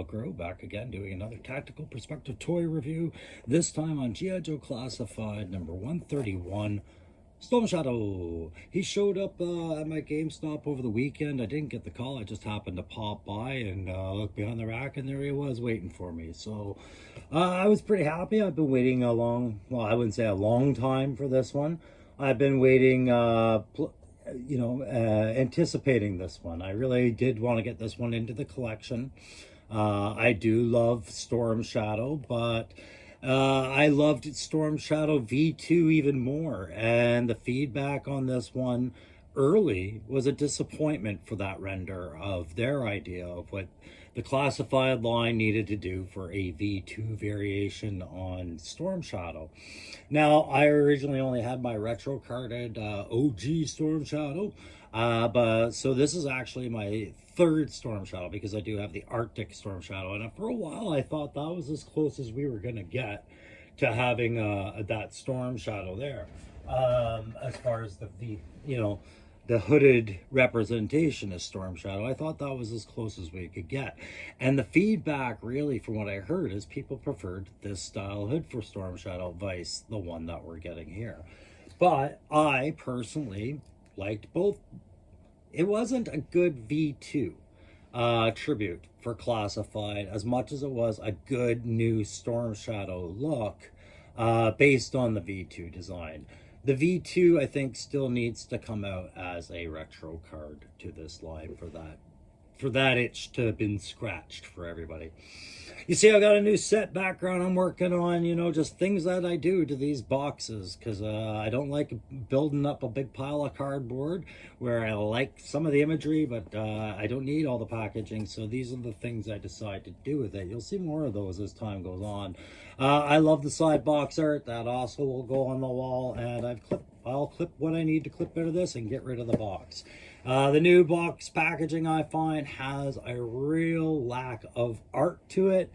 Velcro, back again doing another tactical perspective toy review, this time on G.I. Joe Classified number 131, Storm Shadow. He showed up at my GameStop over the weekend. I didn't get the call, I just happened to pop by and look behind the rack, and there he was waiting for me. So I was pretty happy. I've been waiting a long, well, I wouldn't say a long time for this one. I've been waiting anticipating this one. I really did want to get this one into the collection. I do love Storm Shadow, but I loved Storm Shadow V2 even more, and the feedback on this one early was a disappointment for that render of their idea of what the classified line needed to do for a V2 variation on Storm Shadow. Now, I originally only had my retro carded OG Storm Shadow, but so this is actually my third Storm Shadow, because I do have the Arctic Storm Shadow, and for a while I thought that was as close as we were going to get to having that Storm Shadow there, as far as the hooded representation of Storm Shadow. I thought that was as close as we could get. And the feedback, really, from what I heard, is people preferred this style hood for Storm Shadow vice the one that we're getting here. But I personally liked both. It wasn't a good V2 tribute for Classified as much as it was a good new Storm Shadow look based on the V2 design. The V2, I think, still needs to come out as a retro card to this line for that itch to have been scratched for everybody. You see, I got a new set background I'm working on, just things that I do to these boxes, because I don't like building up a big pile of cardboard where I like some of the imagery, but I don't need all the packaging. So these are the things I decide to do with it. You'll see more of those as time goes on. I love the side box art. That also will go on the wall, and I'll clip what I need to clip out of this and get rid of the box. The new box packaging, I find, has a real lack of art to it,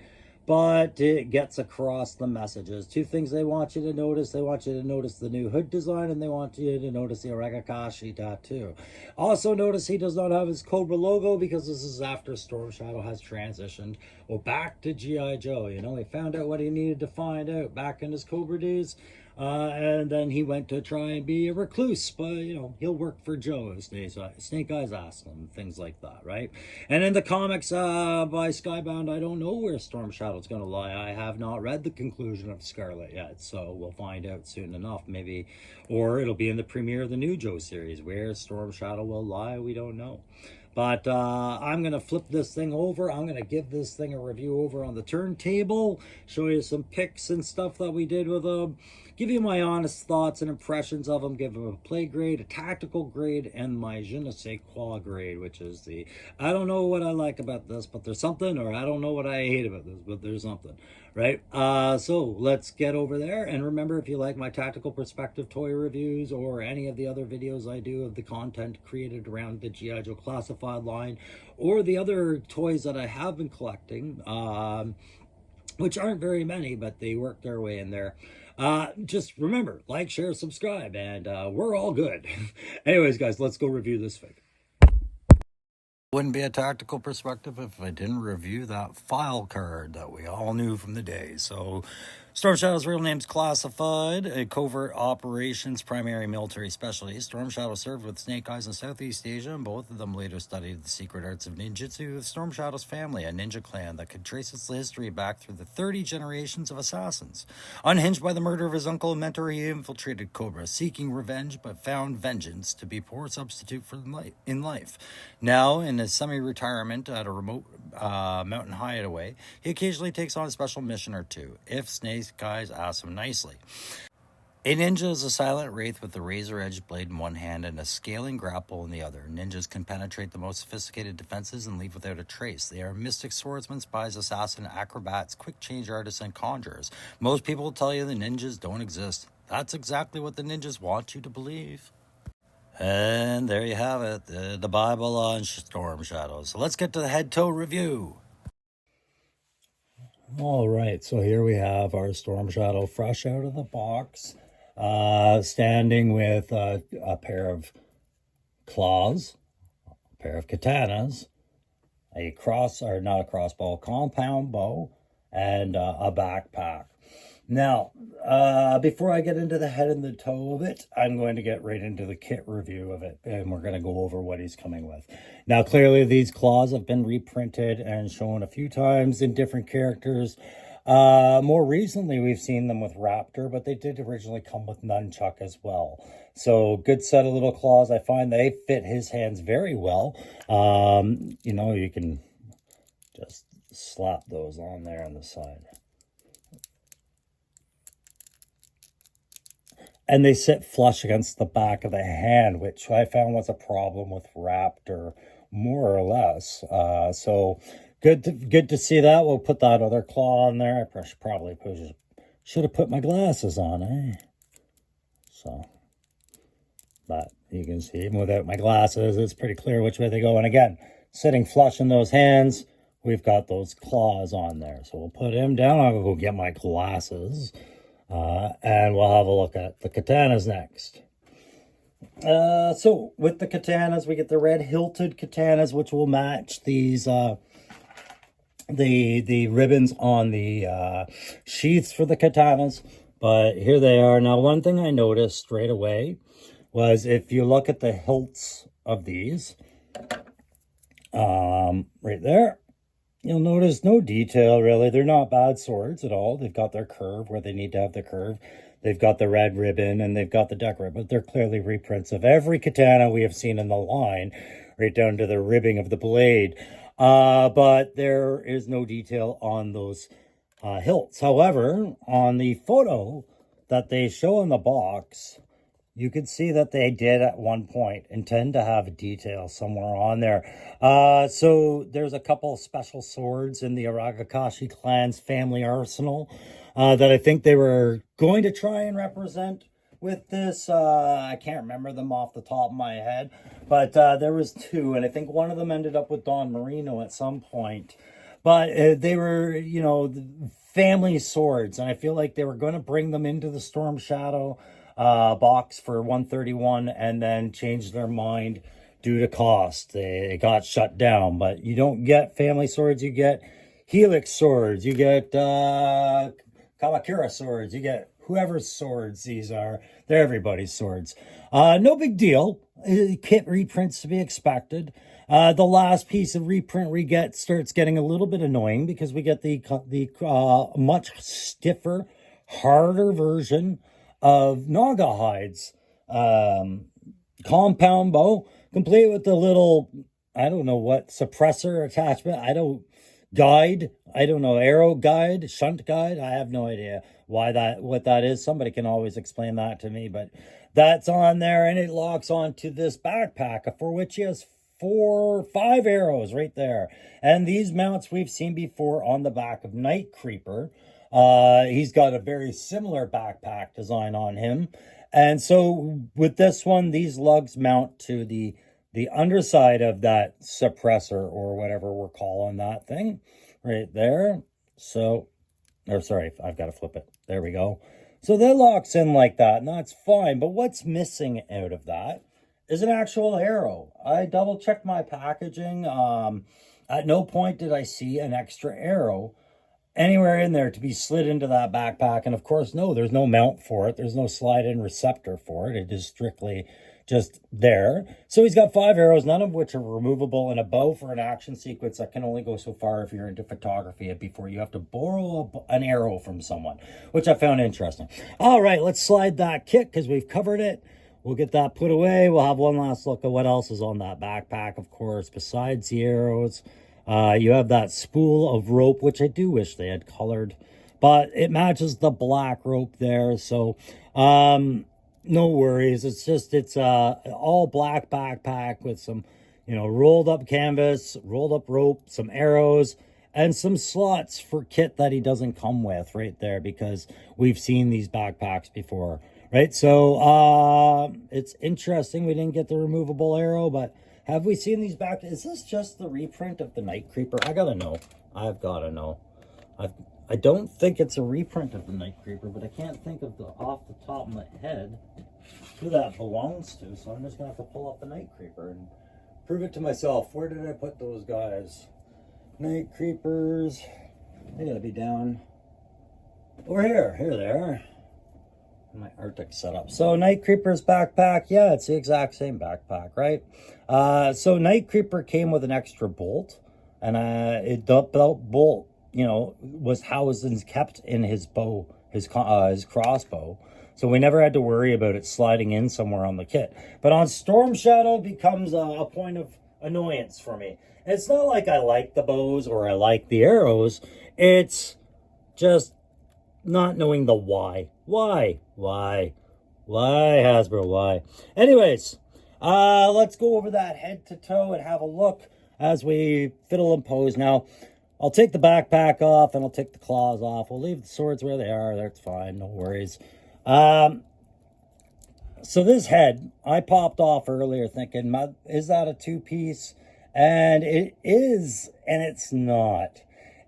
but it gets across the messages. Two things they want you to notice. They want you to notice the new hood design, and they want you to notice the Origakashi tattoo. Also notice he does not have his Cobra logo, because this is after Storm Shadow has transitioned back to G.I. Joe. He found out what he needed to find out back in his Cobra days. And then he went to try and be a recluse, but he'll work for Joe if Snake Eyes asks him, things like that, right? And in the comics by Skybound, I don't know where Storm Shadow's going to lie. I have not read the conclusion of Scarlet yet, so we'll find out soon enough, maybe, or it'll be in the premiere of the new Joe series. Where Storm Shadow will lie, we don't know. But I'm going to flip this thing over. I'm going to give this thing a review over on the turntable, show you some pics and stuff that we did with them, give you my honest thoughts and impressions of them, give them a play grade, a tactical grade, and my je ne sais quoi grade, which is the, I don't know what I like about this, but there's something, or I don't know what I hate about this, but there's something, right? So let's get over there. And remember, if you like my tactical perspective toy reviews or any of the other videos I do of the content created around the G.I. Joe Classified line, or the other toys that I have been collecting, which aren't very many, but they work their way in there. Just remember, like, share, subscribe, and we're all good. Anyways, guys, let's go review this figure. Wouldn't be a tactical perspective if I didn't review that file card that we all knew from the day. So, Storm Shadow's real name's Classified, a covert operations primary military specialty. Storm Shadow served with Snake Eyes in Southeast Asia, and both of them later studied the secret arts of ninjutsu with Storm Shadow's family, a ninja clan that could trace its history back through the 30 generations of assassins. Unhinged by the murder of his uncle and mentor, he infiltrated Cobra, seeking revenge, but found vengeance to be poor substitute for in life. Now, in his semi-retirement at a remote mountain hideaway, he occasionally takes on a special mission or two, if Snake Eyes ask him nicely. A ninja is a silent wraith with a razor-edged blade in one hand and a scaling grapple in the other. Ninjas can penetrate the most sophisticated defenses and leave without a trace. They are mystic swordsmen, spies, assassins, acrobats, quick-change artists, and conjurers. Most people will tell you the ninjas don't exist. That's exactly what the ninjas want you to believe. And there you have it, the Bible on Storm Shadow. So let's get to the head-to-toe review. All right, so here we have our Storm Shadow fresh out of the box, standing with a pair of claws, a pair of katanas, a cross, or not a crossbow, compound bow, and a backpack. Now, before I get into the head and the toe of it, I'm going to get right into the kit review of it, and we're going to go over what he's coming with. Now, clearly, these claws have been reprinted and shown a few times in different characters. More recently, we've seen them with Raptor, but they did originally come with Nunchuck as well. So, good set of little claws. I find they fit his hands very well. You know, you can just slap those on there on the side. And they sit flush against the back of the hand, which I found was a problem with Raptor, more or less. So good to see that. We'll put that other claw on there. I probably should have put my glasses on, eh? So, but you can see, even without my glasses, it's pretty clear which way they go. And again, sitting flush in those hands, we've got those claws on there. So we'll put him down. I'll go get my glasses. And we'll have a look at the katanas next. So with the katanas, we get the red hilted katanas, which will match these the ribbons on the sheaths for the katanas. But here they are. Now, one thing I noticed straight away was if you look at the hilts of these, right there, you'll notice no detail, really. They're not bad swords at all. They've got their curve where they need to have the curve. They've got the red ribbon and they've got the deck ribbon. But they're clearly reprints of every katana we have seen in the line, right down to the ribbing of the blade. But there is no detail on those hilts. However, on the photo that they show in the box, you can see that they did at one point intend to have a detail somewhere on there. So there's a couple of special swords in the Aragakashi clan's family arsenal that I think they were going to try and represent with this. I can't remember them off the top of my head, but there was two, and I think one of them ended up with Don Marino at some point. But they were, you know, family swords, and I feel like they were going to bring them into the Storm Shadow box for 131 and then changed their mind due to cost. They got shut down. But you don't get family swords, you get Helix swords, you get Kamakura swords, you get whoever's swords these are. They're everybody's swords. No big deal. Kit reprints to be expected. The last piece of reprint we get starts getting a little bit annoying because we get the much stiffer, harder version of Naga hides compound bow, complete with the little, I don't know what, suppressor attachment. I don't know, arrow guide, shunt guide. I have no idea what that is. Somebody can always explain that to me, but that's on there, and it locks onto this backpack for which he has 5 arrows right there. And these mounts we've seen before on the back of Night Creeper. He's got a very similar backpack design on him. And so with this one, these lugs mount to the underside of that suppressor, or whatever we're calling that thing right there. So, or sorry, I've got to flip it. There we go. So that locks in like that, and that's fine. But what's missing out of that is an actual arrow. I double checked my packaging. At no point did I see an extra arrow anywhere in there to be slid into that backpack. And of course, no, there's no mount for it. There's no slide-in receptor for it. It is strictly just there. So he's got 5 arrows, none of which are removable, and a bow for an action sequence that can only go so far if you're into photography before you have to borrow an arrow from someone, which I found interesting. All right, let's slide that kit because we've covered it. We'll get that put away. We'll have one last look at what else is on that backpack, of course, besides the arrows. You have that spool of rope, which I do wish they had colored, but it matches the black rope there. So, no worries. It's all black backpack with some, rolled up canvas, rolled up rope, some arrows, and some slots for kit that he doesn't come with right there, because we've seen these backpacks before, right? So, it's interesting. We didn't get the removable arrow, but have we seen these back? Is this just the reprint of the Night Creeper? I gotta know. I've gotta know. I don't think it's a reprint of the Night Creeper, but I can't think of off the top of my head who that belongs to. So I'm just gonna have to pull up the Night Creeper and prove it to myself. Where did I put those guys? Night creepers. They gotta be down over here. Here they are. My Arctic setup. So Night Creeper's backpack, yeah, it's the exact same backpack, right? So Night Creeper came with an extra bolt, and the bolt, was housed and kept in his bow, his crossbow. So we never had to worry about it sliding in somewhere on the kit. But on Storm Shadow, it becomes a point of annoyance for me. It's not like I like the bows or I like the arrows. It's just not knowing the why. Why, Hasbro, why? Anyways, let's go over that head to toe and have a look as we fiddle and pose. Now, I'll take the backpack off and I'll take the claws off. We'll leave the swords where they are. That's fine, no worries. So this head, I popped off earlier thinking, is that a two-piece? And it is, and it's not.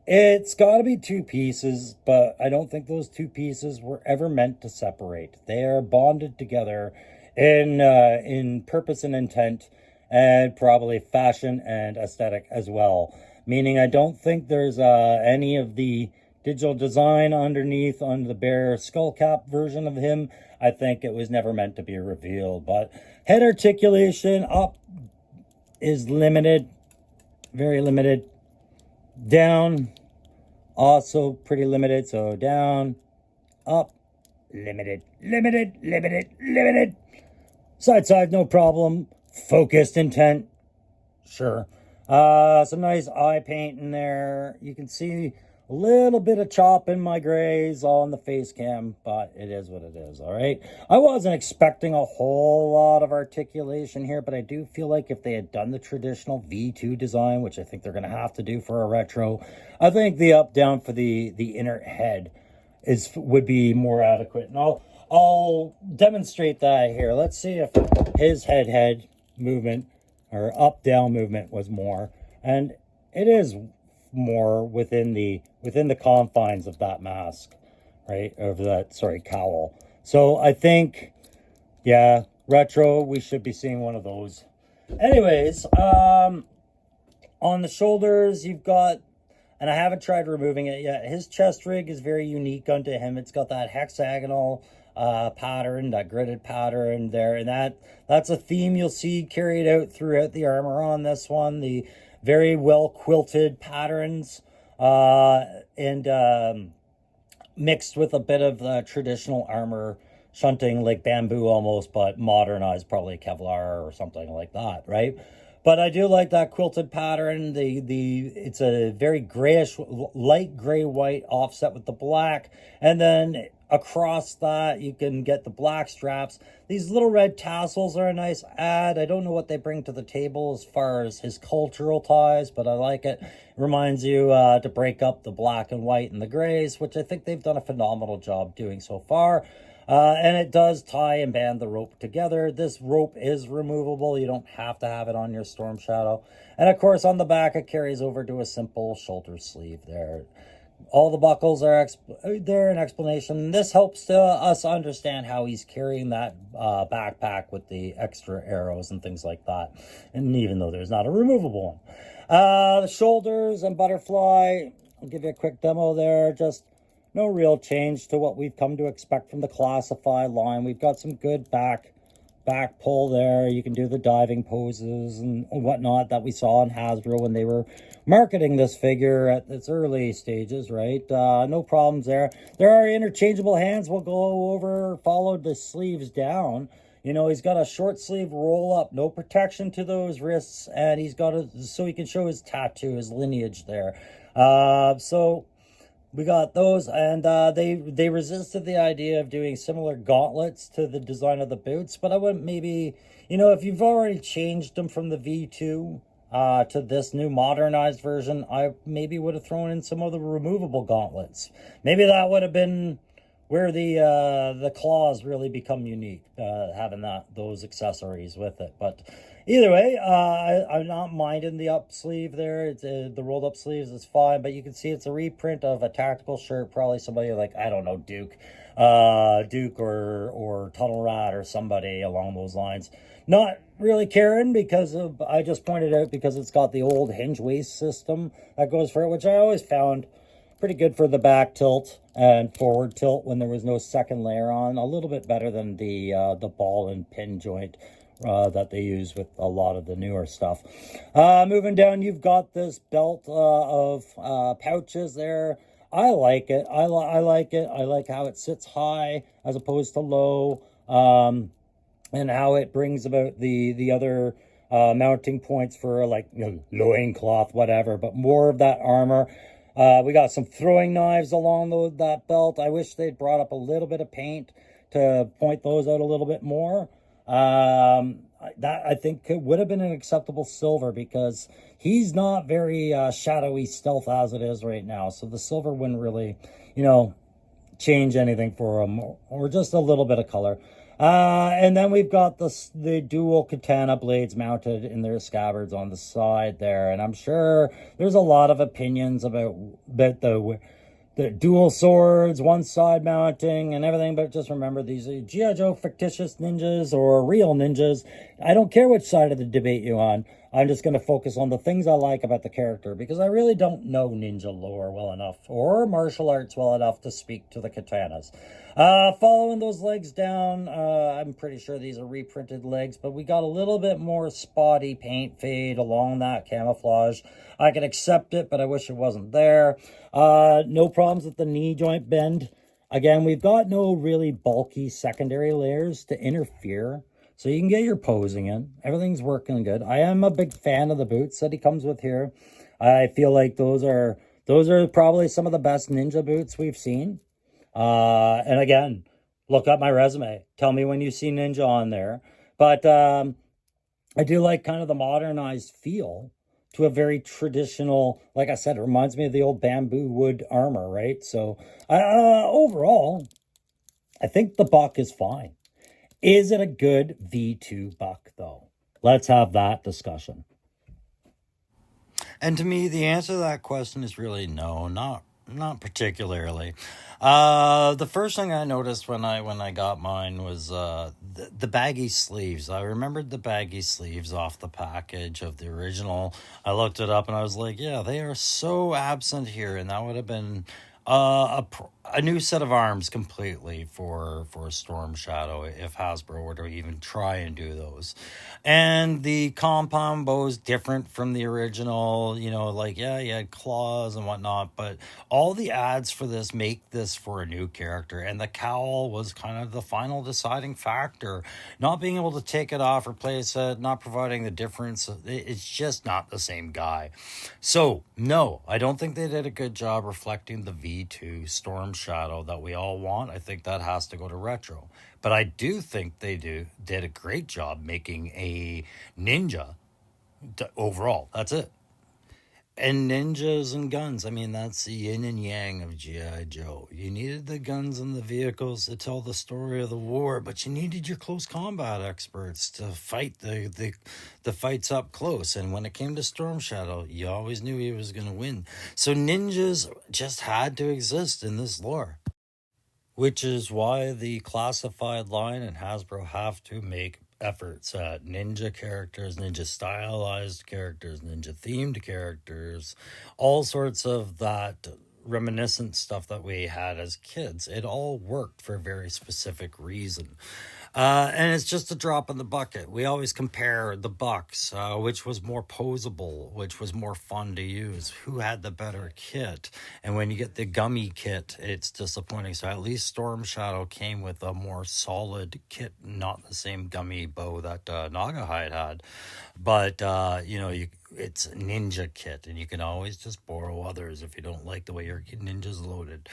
It's got to be two pieces, but I don't think those two pieces were ever meant to separate. They are bonded together in purpose and intent, and probably fashion and aesthetic as well. Meaning I don't think there's any of the digital design underneath on the bare skull cap version of him. I think it was never meant to be revealed. But head articulation up is limited, very limited. Down, also pretty limited. So down, up, limited. Side, no problem. Focused intent, sure. Some nice eye paint in there. You can see a little bit of chop in my grays on the face cam, but it is what it is, all right? I wasn't expecting a whole lot of articulation here, but I do feel like if they had done the traditional V2 design, which I think they're going to have to do for a retro, I think the up-down for the inner head would be more adequate. And I'll demonstrate that here. Let's see if his head movement or up-down movement was more. And it is more within the confines of that mask, right? Of that, cowl. So I think, yeah, retro, we should be seeing one of those. Anyways, on the shoulders, you've got, and I haven't tried removing it yet, his chest rig is very unique unto him. It's got that hexagonal pattern, that gridded pattern there, and that's a theme you'll see carried out throughout the armor on this one. The very well quilted patterns and mixed with a bit of traditional armor shunting, like bamboo almost, but modernized, probably Kevlar or something like that, right? But I do like that quilted pattern. It's a very grayish, light gray white offset with the black, and then across that you can get the black straps. These little red tassels are a nice add. I don't know what they bring to the table as far as his cultural ties, but I like it. It reminds you to break up the black and white and the grays, which I think they've done a phenomenal job doing so far. And it does tie and band the rope together. This rope is removable. You don't have to have it on your Storm Shadow. And of course, on the back, it carries over to a simple shoulder sleeve there. All the buckles are there in explanation. This helps us understand how he's carrying that backpack with the extra arrows and things like that. And even though there's not a removable one. The shoulders and butterfly, I'll give you a quick demo there. Just no real change to what we've come to expect from the Classify line. We've got some good back pull there. You can do the diving poses and whatnot that we saw in Hasbro when they were marketing this figure at its early stages, right? No problems there. There are interchangeable hands. We'll go over, follow the sleeves down. You know, he's got a short sleeve roll up, no protection to those wrists, and he's got so he can show his tattoo, his lineage there. So we got those, and they resisted the idea of doing similar gauntlets to the design of the boots, but I wouldn't maybe, if you've already changed them from the V2 to this new modernized version, I maybe would have thrown in some of the removable gauntlets. Maybe that would have been where the claws really become unique, having those accessories with it. But either way, I'm not minding the up sleeve there. It's the rolled up sleeves is fine, but you can see it's a reprint of a tactical shirt. Probably somebody like, I don't know, Duke or Tunnel Rat or somebody along those lines. Not really caring because of, I just pointed out because it's got the old hinge waist system that goes for it, which I always found pretty good for the back tilt and forward tilt when there was no second layer on. A little bit better than the ball and pin joint that they use with a lot of the newer stuff. Moving down, you've got this belt of pouches there. I like it. I like it. I like how it sits high as opposed to low, and how it brings about the other mounting points for, like, loincloth, whatever, but more of that armor. We got some throwing knives along that belt. I wish they'd brought up a little bit of paint to point those out a little bit more. That I think would have been an acceptable silver because he's not very shadowy stealth as it is right now. So the silver wouldn't really, change anything for him, or just a little bit of color. And then we've got the dual katana blades mounted in their scabbards on the side there. And I'm sure there's a lot of opinions about the dual swords, one side mounting and everything. But just remember, these are G.I. Joe fictitious ninjas or real ninjas. I don't care which side of the debate you're on. I'm just going to focus on the things I like about the character because I really don't know ninja lore well enough or martial arts well enough to speak to the katanas. Following those legs down, I'm pretty sure these are reprinted legs, but we got a little bit more spotty paint fade along that camouflage. I can accept it, but I wish it wasn't there. No problems with the knee joint bend. Again, we've got no really bulky secondary layers to interfere. So you can get your posing in. Everything's working good. I am a big fan of the boots that he comes with here. I feel like those are probably some of the best ninja boots we've seen. And again, look up my resume. Tell me when you see ninja on there. But I do like kind of the modernized feel to a very traditional, like I said, it reminds me of the old bamboo wood armor, right? So overall, I think the buck is fine. Is it a good V2 buck, though? Let's have that discussion. And to me, the answer to that question is really no, not particularly. The first thing I noticed when I got mine was the baggy sleeves. I remembered the baggy sleeves off the package of the original. I looked it up and I was like, yeah, they are so absent here, and that would have been a new set of arms completely for Storm Shadow if Hasbro were to even try and do those. And the compound bow is different from the original, like, yeah, you had claws and whatnot, but all the ads for this make this for a new character. And the cowl was kind of the final deciding factor. Not being able to take it off, replace it, not providing the difference. It's just not the same guy. So, no, I don't think they did a good job reflecting the V2 Storm Shadow that we all want. I think that has to go to retro. But I do think they did a great job making a ninja overall. That's it. And ninjas and guns. I mean, that's the yin and yang of G.I. Joe. You needed the guns and the vehicles to tell the story of the war, but you needed your close combat experts to fight the fights up close. And when it came to Storm Shadow, you always knew he was going to win. So ninjas just had to exist in this lore. Which is why the classified line and Hasbro have to make efforts at ninja characters, ninja stylized characters, ninja themed characters, all sorts of that reminiscent stuff that we had as kids. It all worked for a very specific reason. And it's just a drop in the bucket. We always compare the bucks, which was more posable, which was more fun to use, who had the better kit. And when you get the gummy kit, it's disappointing. So at least Storm Shadow came with a more solid kit, not the same gummy bow that Naugahyde had. But, it's a ninja kit, and you can always just borrow others if you don't like the way your ninja's loaded.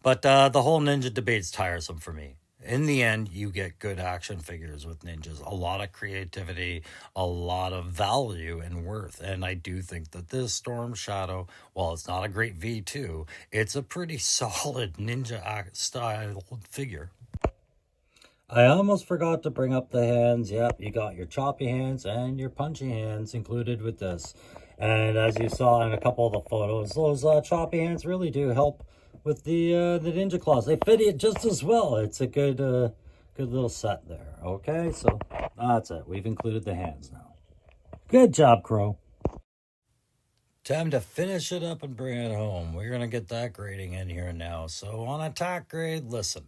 But the whole ninja debate's tiresome for me. In the end, you get good action figures with ninjas, a lot of creativity, a lot of value and worth. And I do think that this Storm Shadow, while it's not a great V2, it's a pretty solid ninja style figure. I almost forgot to bring up the hands. Yep, you got your choppy hands and your punchy hands included with this. And as you saw in a couple of the photos, those choppy hands really do help with the ninja claws. They fit it just as well. It's a good little set there. Okay, so that's it. We've included the hands now. Good job, Crow. Time to finish it up and bring it home. We're going to get that grading in here now. So on attack grade, listen.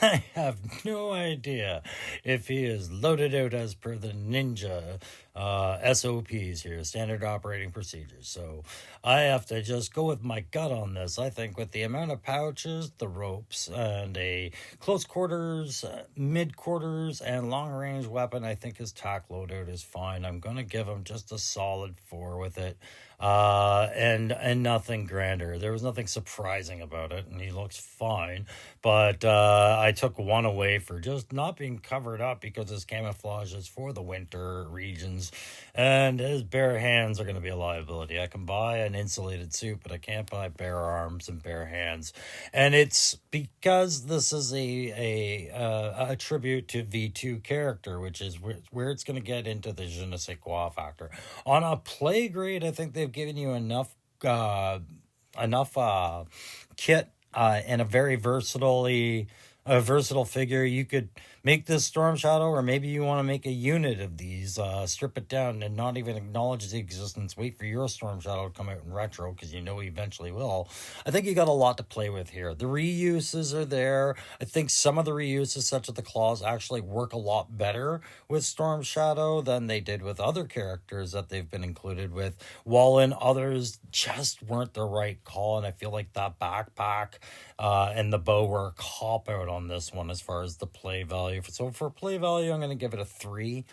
I have no idea if he is loaded out as per the ninja SOPs here, standard operating procedures. So I have to just go with my gut on this. I think with the amount of pouches, the ropes, and a close quarters, mid quarters, and long range weapon, I think his tack loadout is fine. I'm going to give him just a solid 4 with it. And nothing grander. There was nothing surprising about it, and he looks fine. But I took 1 away for just not being covered up because his camouflage is for the winter regions, and his bare hands are going to be a liability. I can buy an insulated suit, but I can't buy bare arms and bare hands. And it's because this is a tribute to V2 character, which is where it's going to get into the je ne sais quoi factor. On a play grade, I think they've given you enough kit and a very versatile figure. You could make this Storm Shadow, or maybe you want to make a unit of these, strip it down and not even acknowledge the existence. Wait for your Storm Shadow to come out in retro, because you know he eventually will. I think you got a lot to play with here. The reuses are there. I think some of the reuses, such as the claws, actually work a lot better with Storm Shadow than they did with other characters that they've been included with, while in others just weren't the right call. And I feel like that backpack and the bow were a cop-out on this one as far as the play value. So for play value, I'm going to give it a 3.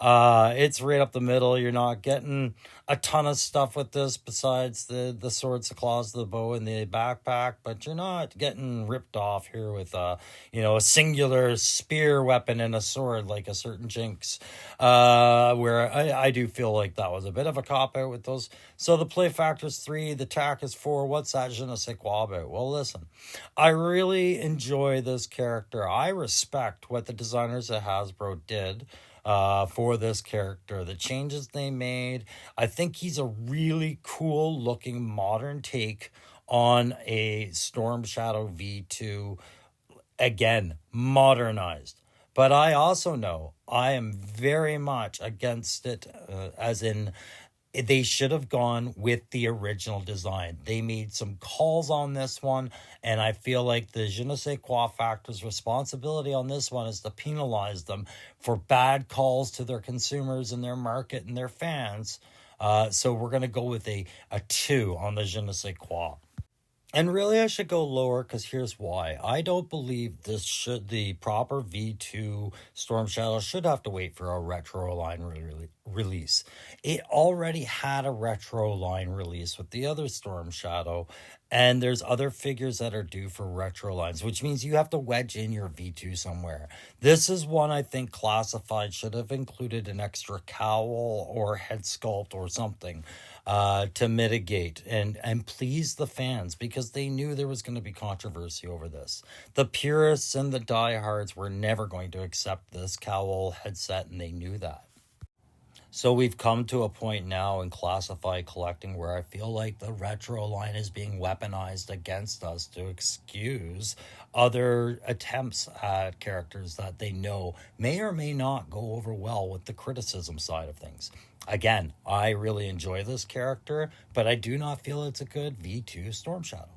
It's right up the middle. You're not getting a ton of stuff with this besides the swords, the claws, the bow, and the backpack, but you're not getting ripped off here with a singular spear weapon and a sword like a certain Jinx, where I do feel like that was a bit of a cop-out with those. So the play factor is 3, the tack is 4. What's that je ne sais quoi about? Well, listen, I really enjoy this character. I respect what the designers at Hasbro did for this character, the changes they made. I think he's a really cool looking modern take on a Storm Shadow V2, again, modernized. But I also know I am very much against it, as in they should have gone with the original design. They made some calls on this one, and I feel like the je ne sais quoi factor's responsibility on this one is to penalize them for bad calls to their consumers and their market and their fans. So we're going to go with a 2 on the je ne sais quoi. And really, I should go lower, because here's why. I don't believe the proper V2 Storm Shadow should have to wait for a retro line release. It already had a retro line release with the other Storm Shadow, and there's other figures that are due for retro lines, which means you have to wedge in your V2 somewhere. This is one I think Classified should have included an extra cowl or head sculpt or something to mitigate and please the fans, because they knew there was going to be controversy over this. The purists and the diehards were never going to accept this cowl headset, and they knew that. So we've come to a point now in classified collecting where I feel like the retro line is being weaponized against us to excuse other attempts at characters that they know may or may not go over well with the criticism side of things. Again, I really enjoy this character, but I do not feel it's a good V2 Storm Shadow.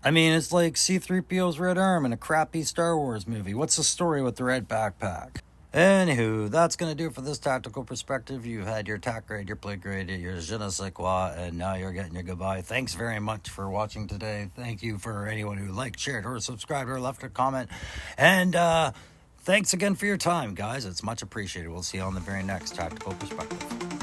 I mean, it's like C-3PO's red arm in a crappy Star Wars movie. What's the story with the red backpack? Anywho, that's going to do it for this tactical perspective. You've had your tack grade, your play grade, your je ne sais quoi, and now you're getting your goodbye. Thanks very much for watching today. Thank you for anyone who liked, shared, or subscribed, or left a comment. And thanks again for your time, guys. It's much appreciated. We'll see you on the very next tactical perspective.